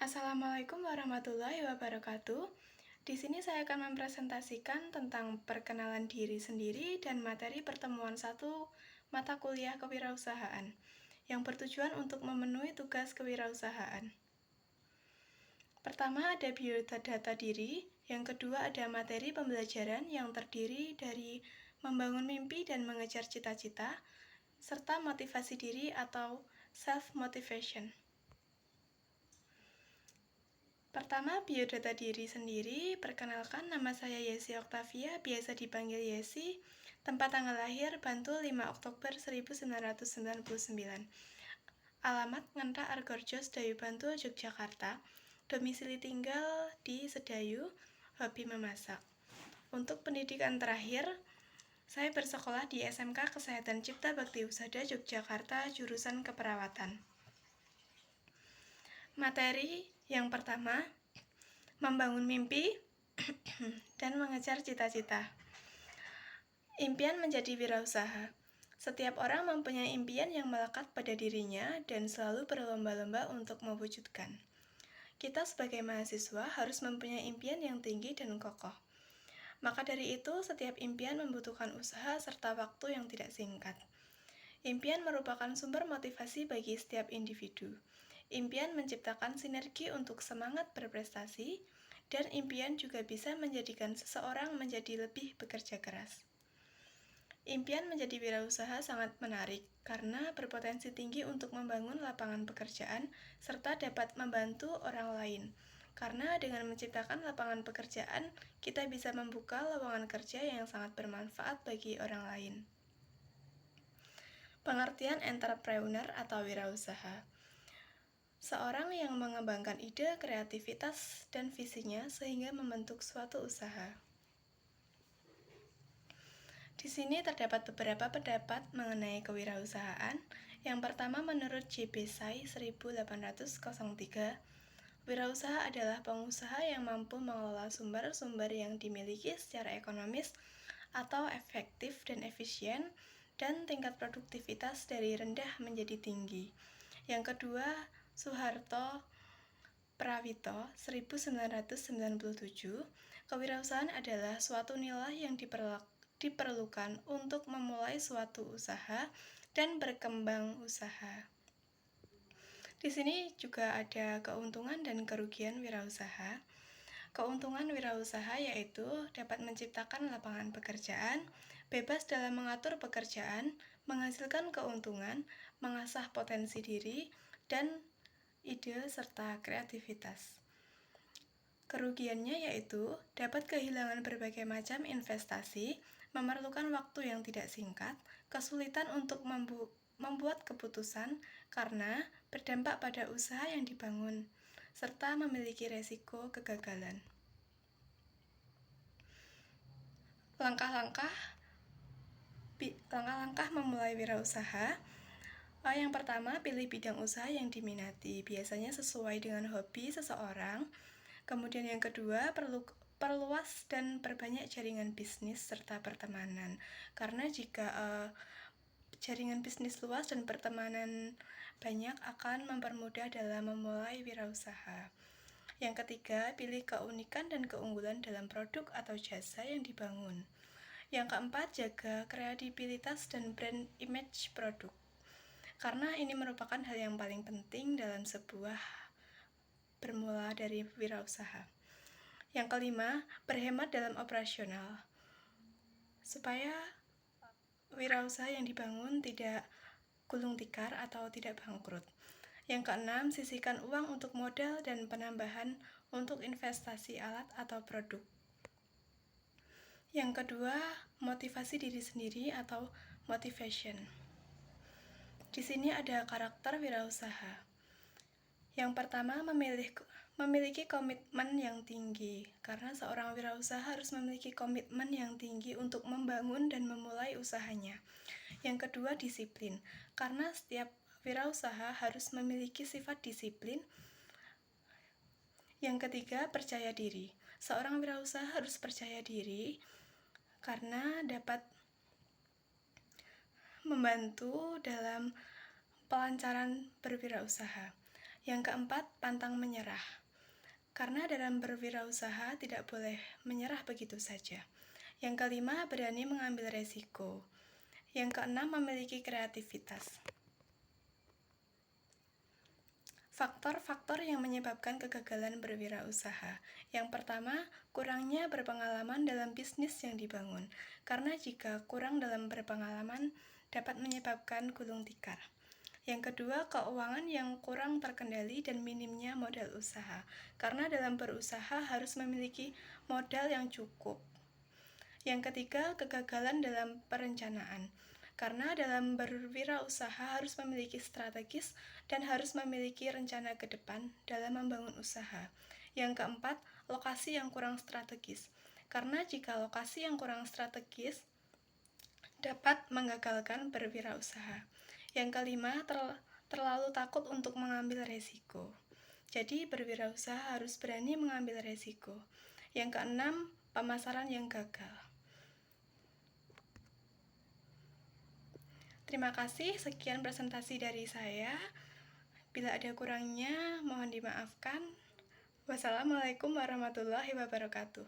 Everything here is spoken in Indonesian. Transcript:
Assalamualaikum warahmatullahi wabarakatuh. Di sini saya akan mempresentasikan tentang perkenalan diri sendiri dan materi pertemuan satu mata kuliah kewirausahaan yang bertujuan untuk memenuhi tugas kewirausahaan. Pertama ada biodata diri, yang kedua ada materi pembelajaran yang terdiri dari membangun mimpi dan mengejar cita-cita, serta motivasi diri atau self-motivation. Pertama, biodata diri sendiri. Perkenalkan, nama saya Yesi Oktavia, biasa dipanggil Yesi. Tempat tanggal lahir, Bantul 5 Oktober 1999. Alamat, Ngenta Argorjo, Sedayu Bantul, Yogyakarta. Domisili tinggal di Sedayu, hobi memasak. Untuk pendidikan terakhir, saya bersekolah di SMK Kesehatan Cipta Bakti Husada, Yogyakarta, jurusan keperawatan. Materi yang pertama, membangun mimpi dan mengejar cita-cita. Impian menjadi wirausaha. Setiap orang mempunyai impian yang melekat pada dirinya dan selalu berlomba-lomba untuk mewujudkan. Kita sebagai mahasiswa harus mempunyai impian yang tinggi dan kokoh. Maka dari itu, setiap impian membutuhkan usaha serta waktu yang tidak singkat. Impian merupakan sumber motivasi bagi setiap individu. Impian menciptakan sinergi untuk semangat berprestasi, dan impian juga bisa menjadikan seseorang menjadi lebih bekerja keras. Impian menjadi wirausaha sangat menarik karena berpotensi tinggi untuk membangun lapangan pekerjaan serta dapat membantu orang lain. Karena dengan menciptakan lapangan pekerjaan, kita bisa membuka lowongan kerja yang sangat bermanfaat bagi orang lain. Pengertian entrepreneur atau wirausaha. Seorang yang mengembangkan ide, kreativitas, dan visinya sehingga membentuk suatu usaha. Di sini terdapat beberapa pendapat mengenai kewirausahaan. Yang pertama menurut J.B. Say 1803, wirausaha adalah pengusaha yang mampu mengelola sumber-sumber yang dimiliki secara ekonomis atau efektif dan efisien, dan tingkat produktivitas dari rendah menjadi tinggi. Yang kedua, Soeharto Prawito 1997, kewirausahaan adalah suatu nilai yang diperlukan untuk memulai suatu usaha dan berkembang usaha. Di sini juga ada keuntungan dan kerugian wirausaha. Keuntungan wirausaha yaitu dapat menciptakan lapangan pekerjaan, bebas dalam mengatur pekerjaan, menghasilkan keuntungan, mengasah potensi diri, dan ide serta kreativitas. Kerugiannya yaitu dapat kehilangan berbagai macam investasi, memerlukan waktu yang tidak singkat, kesulitan untuk membuat keputusan karena berdampak pada usaha yang dibangun, serta memiliki resiko kegagalan. Langkah-langkah memulai wirausaha. Yang pertama, pilih bidang usaha yang diminati, biasanya sesuai dengan hobi seseorang. Kemudian yang kedua, perluas dan perbanyak jaringan bisnis serta pertemanan. Karena jika jaringan bisnis luas dan pertemanan banyak akan mempermudah dalam memulai wirausaha. Yang ketiga, pilih keunikan dan keunggulan dalam produk atau jasa yang dibangun. Yang keempat, jaga kredibilitas dan brand image produk. Karena ini merupakan hal yang paling penting dalam sebuah bermula dari wirausaha. Yang kelima, berhemat dalam operasional supaya wirausaha yang dibangun tidak gulung tikar atau tidak bangkrut. Yang keenam, sisihkan uang untuk modal dan penambahan untuk investasi alat atau produk. Yang kedua, motivasi diri sendiri atau motivation. Di sini ada karakter wirausaha. Yang pertama, memiliki komitmen yang tinggi, karena seorang wirausaha harus memiliki komitmen yang tinggi untuk membangun dan memulai usahanya. Yang kedua, disiplin, karena setiap wirausaha harus memiliki sifat disiplin. Yang ketiga, percaya diri. Seorang wirausaha harus percaya diri karena dapat membantu dalam pelancaran berwirausaha. Yang keempat, pantang menyerah. Karena dalam berwirausaha tidak boleh menyerah begitu saja. Yang kelima, berani mengambil resiko. Yang keenam, memiliki kreativitas. Faktor-faktor yang menyebabkan kegagalan berwirausaha. Yang pertama, kurangnya berpengalaman dalam bisnis yang dibangun. Karena jika kurang dalam berpengalaman, dapat menyebabkan gulung tikar. Yang kedua, keuangan yang kurang terkendali dan minimnya modal usaha. Karena dalam berusaha harus memiliki modal yang cukup. Yang ketiga, kegagalan dalam perencanaan. Karena dalam berwirausaha harus memiliki strategis dan harus memiliki rencana ke depan dalam membangun usaha. Yang keempat, lokasi yang kurang strategis. Karena jika lokasi yang kurang strategis dapat menggagalkan berwirausaha. Yang kelima, terlalu takut untuk mengambil resiko. Jadi berwirausaha harus berani mengambil resiko. Yang keenam, pemasaran yang gagal. Terima kasih, sekian presentasi dari saya. Bila ada kurangnya, mohon dimaafkan. Wassalamualaikum warahmatullahi wabarakatuh.